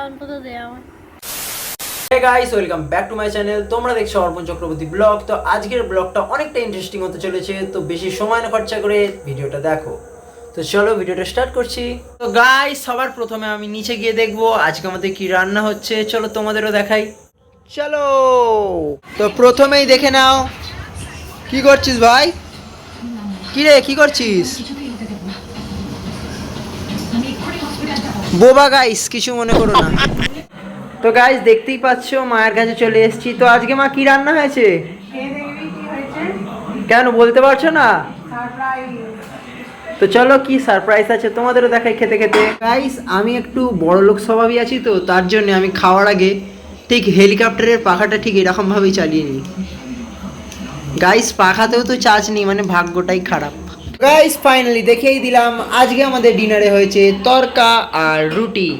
অন্তত দে আমার। Hey guys, welcome back to my channel. তোমরা দেখছো অর্পণ চক্রবর্তী ব্লগ। তো আজকের ব্লগটা অনেকটা ইন্টারেস্টিং হতে চলেছে, তো বেশি সময় না খরচা করে ভিডিওটা দেখো। তো চলো ভিডিওটা স্টার্ট করছি। তো গাইস, সবার প্রথমে আমি নিচে গিয়ে দেখবো আজকে আমাদের কি রান্না হচ্ছে। চলো তোমাদেরও দেখাই, চলো। তো প্রথমেই দেখে নাও, কি করছিস ভাই? কি রে, কি করছিস? বোবা গাইস, কিছু মনে করো না। তো গাইস, দেখতেই পাচ্ছ মায়ের কাছে চলে এসেছি। তো আজকে মা কি রান্না হয়েছে? কেন বলতে পারছো না? তো চলো, কি সারপ্রাইজ আছে তোমাদেরও দেখাই খেতে খেতে। গাইস, আমি একটু বড়লোক স্বভাবই আছি, তো তার জন্য আমি খাওয়ার আগে ঠিক হেলিকপ্টারের পাখাটা ঠিক এরকম ভাবেই চালিয়ে নিই। গাইস, পাখাতেও তো চার্জ নেই, মানে ভাগ্যটাই খারাপ। গাইস, ফাইনালি দেখেই দিলাম আজকে আমাদের ডিনারে হয়েছে তরকা আর রুটি।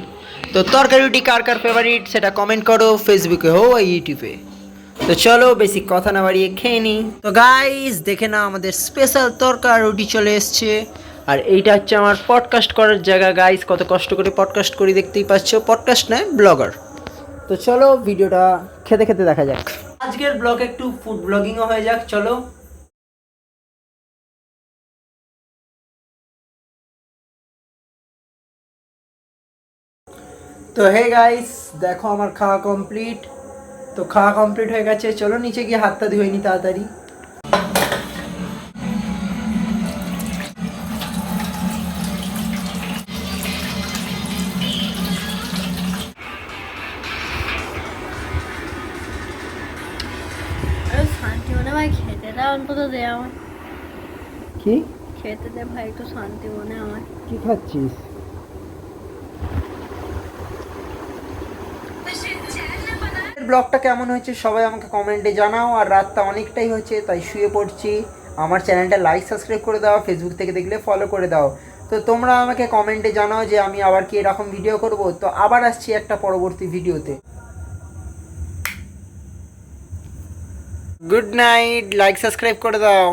তো তরকা রুটি কার কার ফেভারিট সেটা কমেন্ট করো, ফেসবুকে হো আর ইউটিউবে। তো চলো বেশি কথা না বাড়িয়ে খেয়ে নিই। তো গাইস, দেখে না আমাদের স্পেশাল তরকা রুটি চলে এসছে। আর এইটা হচ্ছে আমার পডকাস্ট করার জায়গা। গাইস, কত কষ্ট করে পডকাস্ট করি দেখতেই পাচ্ছ। পডকাস্ট নয়, ব্লগার। তো চলো ভিডিওটা খেতে খেতে দেখা যাক। আজকের ব্লগ একটু ফুড ব্লগিংও হয়ে যাক, চলো। তো হে গাইস, দেখো আমার খাওয়া কমপ্লিট। তো খাওয়া কমপ্লিট হয়ে গেছে, চলো নিচে গিয়ে হাতটা ধুয়ে নি তাড়াতাড়ি। আরে শান্তি মনে ভাই খেতে দে অন্তত দে আমার। কি খেতে দে ভাই, একটু শান্তি মনে আমার। কি খাচ্ছিস? ব্লগটা কেমন হয়েছে সবাই আমাকে কমেন্টে জানাও। আর রাতটা অনেকটাই হয়েছে, তাই শুয়ে পড়ছি। আমার চ্যানেলটা লাইক সাবস্ক্রাইব করে দাও, ফেসবুক থেকে দেখলে ফলো করে দাও। তো তোমরা আমাকে কমেন্টে জানাও যে আমি আবার কি এরকম ভিডিও করব। তো আবার আসছি একটা পরবর্তী ভিডিওতে। গুড নাইট, লাইক সাবস্ক্রাইব করে দাও।